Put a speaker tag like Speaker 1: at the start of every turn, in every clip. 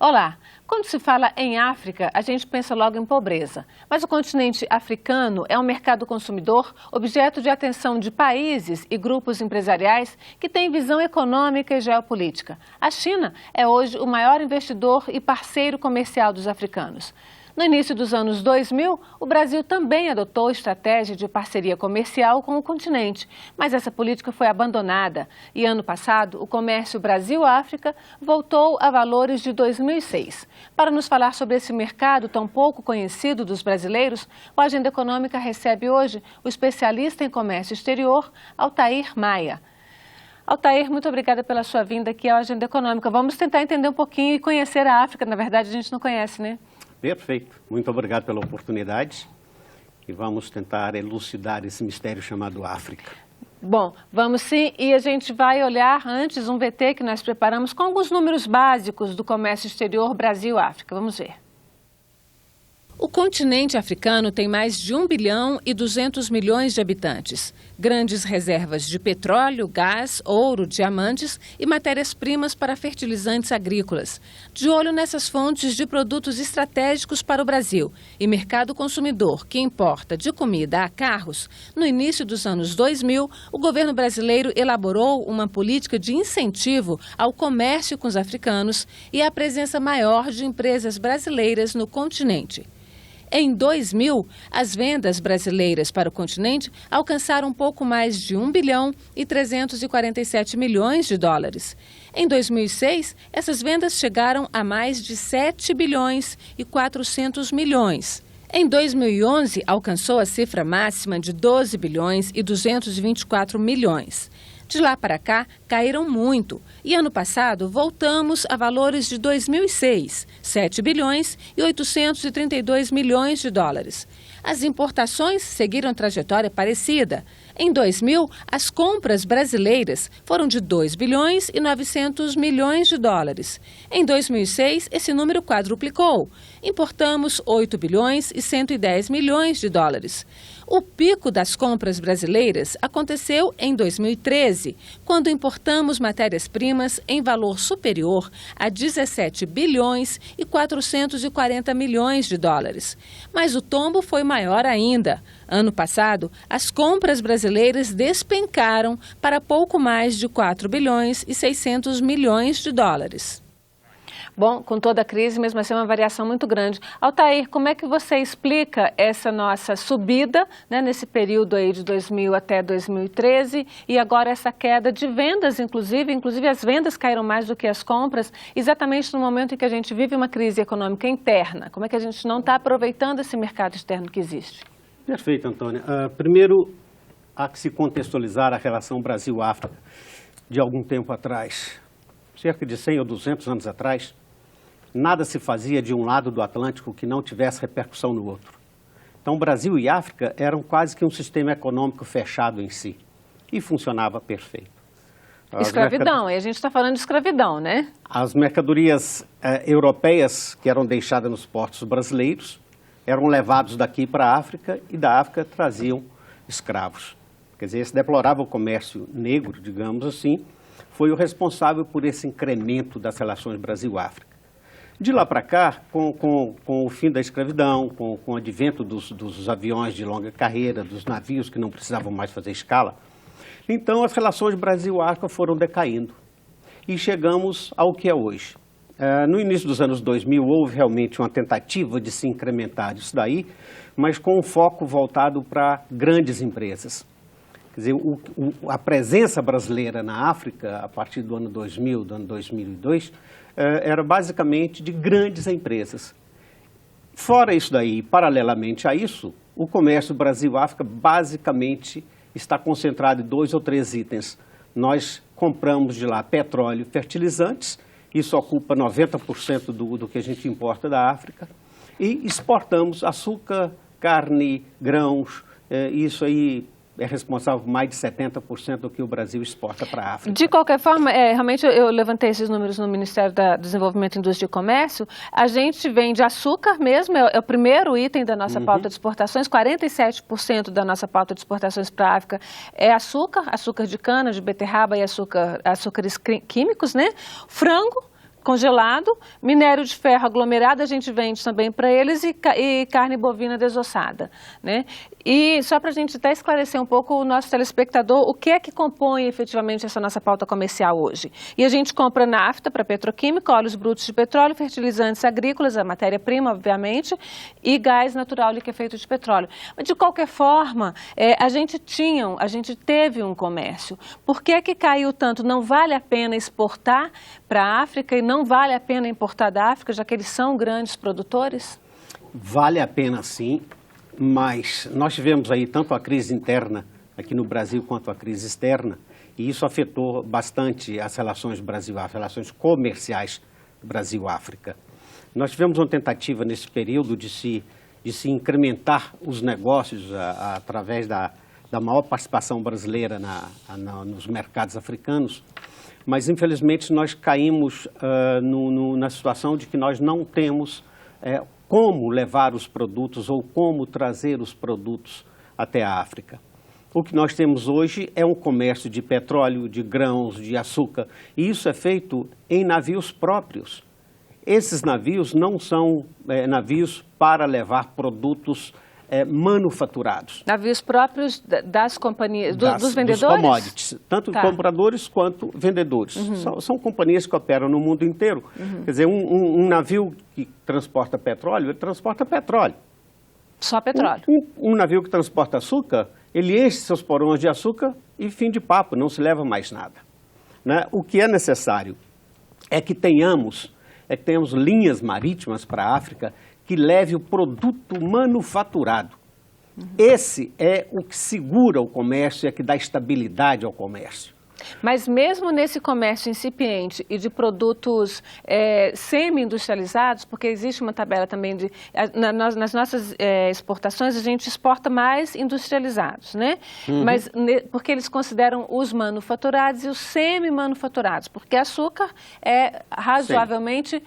Speaker 1: Olá! Quando se fala em África, a gente pensa logo em pobreza. Mas o continente africano é um mercado consumidor, objeto de atenção de países e grupos empresariais que têm visão econômica e geopolítica. A China é hoje o maior investidor e parceiro comercial dos africanos. No início dos anos 2000, o Brasil também adotou estratégia de parceria comercial com o continente, mas essa política foi abandonada. E ano passado, o comércio Brasil-África voltou a valores de 2006. Para nos falar sobre esse mercado tão pouco conhecido dos brasileiros, o Agenda Econômica recebe hoje o especialista em comércio exterior, Altair Maia. Altair, muito obrigada pela sua vinda aqui à Agenda Econômica. Vamos tentar entender um pouquinho e conhecer a África. Na verdade, a gente não conhece, né?
Speaker 2: Perfeito. Muito obrigado pela oportunidade e vamos tentar elucidar esse mistério chamado África.
Speaker 1: Bom, vamos sim, e a gente vai olhar antes um VT que nós preparamos com alguns números básicos do comércio exterior Brasil-África. Vamos ver. O continente africano tem mais de 1 bilhão e 200 milhões de habitantes. Grandes reservas de petróleo, gás, ouro, diamantes e matérias-primas para fertilizantes agrícolas. De olho nessas fontes de produtos estratégicos para o Brasil e mercado consumidor que importa de comida a carros, no início dos anos 2000, o governo brasileiro elaborou uma política de incentivo ao comércio com os africanos e à presença maior de empresas brasileiras no continente. Em 2000, as vendas brasileiras para o continente alcançaram um pouco mais de 1 bilhão e 347 milhões de dólares. Em 2006, essas vendas chegaram a mais de 7 bilhões e 400 milhões. Em 2011, alcançou a cifra máxima de 12 bilhões e 224 milhões. De lá para cá, caíram muito. E ano passado, voltamos a valores de 2006, 7 bilhões e 832 milhões de dólares. As importações seguiram trajetória parecida. Em 2000, as compras brasileiras foram de 2 bilhões e 900 milhões de dólares. Em 2006, esse número quadruplicou. Importamos 8 bilhões e 110 milhões de dólares. O pico das compras brasileiras aconteceu em 2013, quando importamos matérias-primas em valor superior a 17 bilhões e 440 milhões de dólares. Mas o tombo foi maior ainda. Ano passado, as compras brasileiras despencaram para pouco mais de 4 bilhões e 600 milhões de dólares. Bom, com toda a crise, mesmo assim, é uma variação muito grande. Altair, como é que você explica essa nossa subida, né, nesse período aí de 2000 até 2013 e agora essa queda de vendas, inclusive as vendas caíram mais do que as compras, exatamente no momento em que a gente vive uma crise econômica interna? Como é que a gente não está aproveitando esse mercado externo que existe?
Speaker 2: Perfeito, Antônia. Primeiro, há que se contextualizar a relação Brasil-África de algum tempo atrás, cerca de 100 ou 200 anos atrás. Nada se fazia de um lado do Atlântico que não tivesse repercussão no outro. Então, Brasil e África eram quase que um sistema econômico fechado em si. E funcionava perfeito.
Speaker 1: Escravidão, e a gente está falando de escravidão, né?
Speaker 2: As mercadorias europeias que eram deixadas nos portos brasileiros eram levados daqui para a África e da África traziam escravos. Quer dizer, esse deplorável comércio negro, digamos assim, foi o responsável por esse incremento das relações Brasil-África. De lá para cá, com o fim da escravidão, com o advento dos aviões de longa carreira, dos navios que não precisavam mais fazer escala, então as relações Brasil-África foram decaindo e chegamos ao que é hoje. No início dos anos 2000, houve realmente uma tentativa de se incrementar isso daí, mas com um foco voltado para grandes empresas. Quer dizer, a presença brasileira na África, a partir do ano 2000, do ano 2002, era basicamente de grandes empresas. Fora isso daí, paralelamente a isso, o comércio Brasil-África basicamente está concentrado em 2 ou 3 itens. Nós compramos de lá petróleo e fertilizantes, isso ocupa 90% do que a gente importa da África, e exportamos açúcar, carne, grãos, isso aí é responsável por mais de 70% do que o Brasil exporta para a África.
Speaker 1: De qualquer forma, realmente eu levantei esses números no Ministério do Desenvolvimento, Indústria e Comércio. A gente vende açúcar mesmo, é o primeiro item da nossa pauta de exportações. 47% da nossa pauta de exportações para a África é açúcar, açúcar de cana, de beterraba e açúcares químicos, né? Frango, congelado, minério de ferro aglomerado a gente vende também para eles e carne bovina desossada, né? E só para a gente até esclarecer um pouco o nosso telespectador, o que é que compõe efetivamente essa nossa pauta comercial hoje? E a gente compra nafta para petroquímica, óleos brutos de petróleo, fertilizantes agrícolas, a matéria-prima, obviamente, e gás natural liquefeito de petróleo. Mas, de qualquer forma, a gente teve um comércio. Por que que caiu tanto? Não vale a pena exportar para a África e não vale a pena importar da África, já que eles são grandes produtores?
Speaker 2: Vale a pena sim, mas nós tivemos aí tanto a crise interna aqui no Brasil quanto a crise externa, e isso afetou bastante as relações Brasil-África, as relações comerciais Brasil-África. Nós tivemos uma tentativa nesse período de se incrementar os negócios através da maior participação brasileira nos mercados africanos, mas infelizmente nós caímos na situação de que nós não temos como levar os produtos ou como trazer os produtos até a África. O que nós temos hoje é um comércio de petróleo, de grãos, de açúcar, e isso é feito em navios próprios. Esses navios não são navios para levar produtos manufaturados.
Speaker 1: Navios próprios das companhias, dos vendedores?
Speaker 2: Dos commodities, tanto compradores quanto vendedores. São companhias que operam no mundo inteiro. Quer dizer, um navio que transporta petróleo, ele transporta petróleo.
Speaker 1: Só petróleo.
Speaker 2: Um navio que transporta açúcar, ele enche seus porões de açúcar e fim de papo, não se leva mais nada. Né? O que é necessário é que tenhamos linhas marítimas para a África que leve o produto manufaturado. Esse é o que segura o comércio e é que dá estabilidade ao comércio.
Speaker 1: Mas mesmo nesse comércio incipiente e de produtos semi-industrializados, porque existe uma tabela também nas nossas exportações, a gente exporta mais industrializados, né? Mas porque eles consideram os manufaturados e os semi-manufaturados, porque açúcar é razoavelmente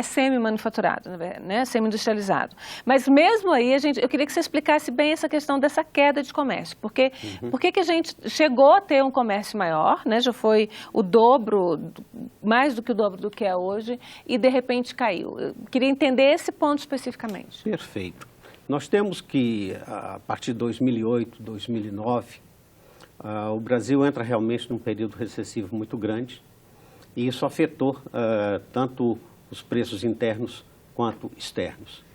Speaker 1: semi-manufaturado, né? Semi-industrializado. Mas mesmo aí, eu queria que você explicasse bem essa questão dessa queda de comércio, porque por que a gente chegou a ter um comércio maior, né, já foi o dobro, mais do que o dobro do que é hoje, e de repente caiu. Eu queria entender esse ponto especificamente.
Speaker 2: Perfeito. Nós temos que, a partir de 2008, 2009, o Brasil entra realmente num período recessivo muito grande, e isso afetou tanto os preços internos quanto externos.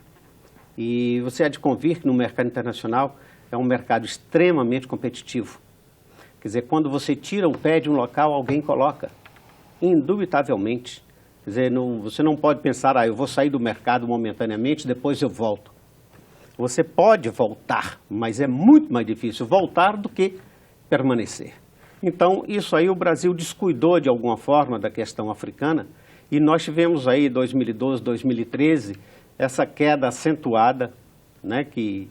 Speaker 2: E você há de convir que no mercado internacional é um mercado extremamente competitivo. Quer dizer, quando você tira o pé de um local, alguém coloca, indubitavelmente. Quer dizer, você não pode pensar, eu vou sair do mercado momentaneamente, depois eu volto. Você pode voltar, mas é muito mais difícil voltar do que permanecer. Então, isso aí o Brasil descuidou de alguma forma da questão africana, e nós tivemos aí, 2012, 2013, essa queda acentuada, né, que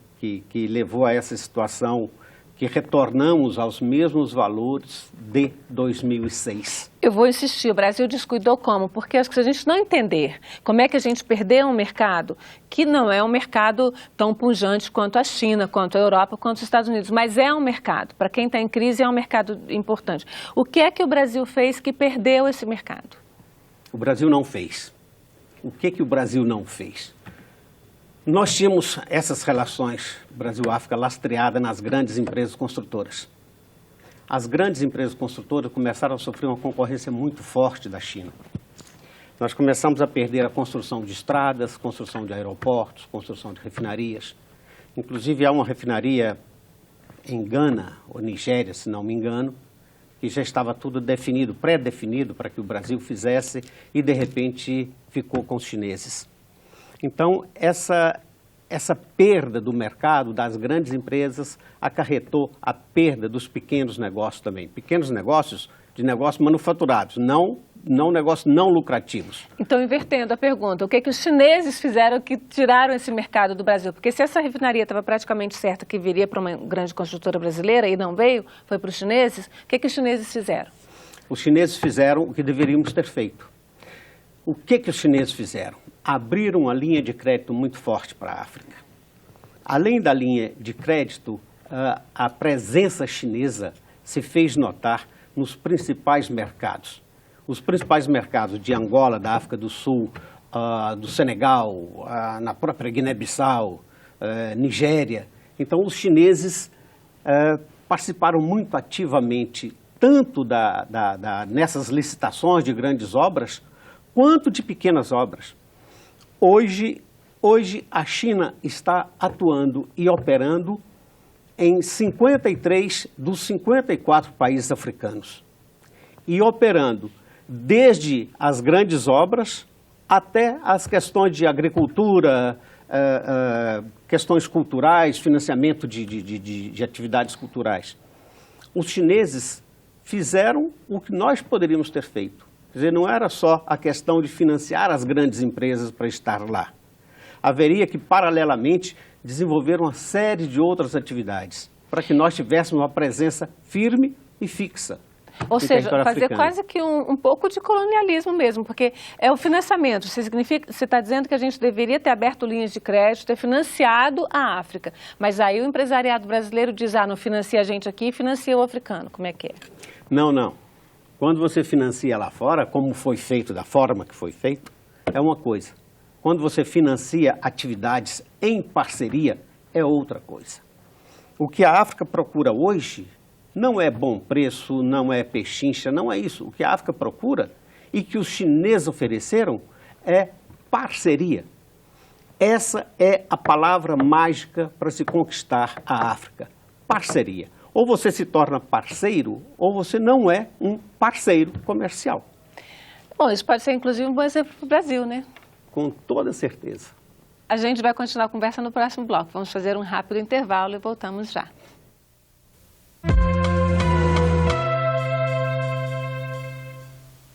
Speaker 2: levou a essa situação que retornamos aos mesmos valores de 2006.
Speaker 1: Eu vou insistir, o Brasil descuidou como? Porque acho que se a gente não entender como é que a gente perdeu um mercado, que não é um mercado tão pujante quanto a China, quanto a Europa, quanto os Estados Unidos, mas é um mercado, para quem está em crise é um mercado importante. O que é que o Brasil fez que perdeu esse mercado?
Speaker 2: O Brasil não fez. O que o Brasil não fez? Nós tínhamos essas relações Brasil-África lastreadas nas grandes empresas construtoras. As grandes empresas construtoras começaram a sofrer uma concorrência muito forte da China. Nós começamos a perder a construção de estradas, construção de aeroportos, construção de refinarias. Inclusive há uma refinaria em Gana, ou Nigéria, se não me engano, que já estava tudo definido, pré-definido para que o Brasil fizesse e de repente ficou com os chineses. Então, essa perda do mercado, das grandes empresas, acarretou a perda dos pequenos negócios também. Pequenos negócios, de negócios manufaturados, não negócios não lucrativos.
Speaker 1: Então, invertendo a pergunta, o que os chineses fizeram que tiraram esse mercado do Brasil? Porque se essa refinaria estava praticamente certa que viria para uma grande construtora brasileira e não veio, foi para os chineses, o que os chineses fizeram? Os chineses fizeram o que deveríamos ter feito. O que os chineses fizeram? Abriram uma linha de crédito muito forte para a África. Além da linha de crédito, a presença chinesa se fez notar nos principais mercados.
Speaker 2: os principais mercados de Angola, da África do Sul, do Senegal, na própria Guiné-Bissau, Nigéria. Então, os chineses participaram muito ativamente, tanto nessas licitações de grandes obras, quanto de pequenas obras. Hoje a China está atuando e operando em 53 dos 54 países africanos. E operando desde as grandes obras até as questões de agricultura, questões culturais, financiamento de atividades culturais. Os chineses fizeram o que nós poderíamos ter feito. Quer dizer, não era só a questão de financiar as grandes empresas para estar lá. Haveria que, paralelamente, desenvolver uma série de outras atividades para que nós tivéssemos uma presença firme e fixa.
Speaker 1: Ou seja, fazer quase que um pouco de colonialismo mesmo, porque é o financiamento. Você está dizendo que a gente deveria ter aberto linhas de crédito, ter financiado a África. Mas aí o empresariado brasileiro diz, não financia a gente aqui, financia o africano. Como é que é?
Speaker 2: Não. Quando você financia lá fora, como foi feito, da forma que foi feito, é uma coisa. Quando você financia atividades em parceria, é outra coisa. O que a África procura hoje não é bom preço, não é pechincha, não é isso. O que a África procura e que os chineses ofereceram é parceria. Essa é a palavra mágica para se conquistar a África. Parceria. Ou você se torna parceiro, ou você não é um parceiro comercial.
Speaker 1: Bom, isso pode ser inclusive um bom exemplo para o Brasil, né?
Speaker 2: Com toda certeza.
Speaker 1: A gente vai continuar a conversa no próximo bloco. Vamos fazer um rápido intervalo e voltamos já.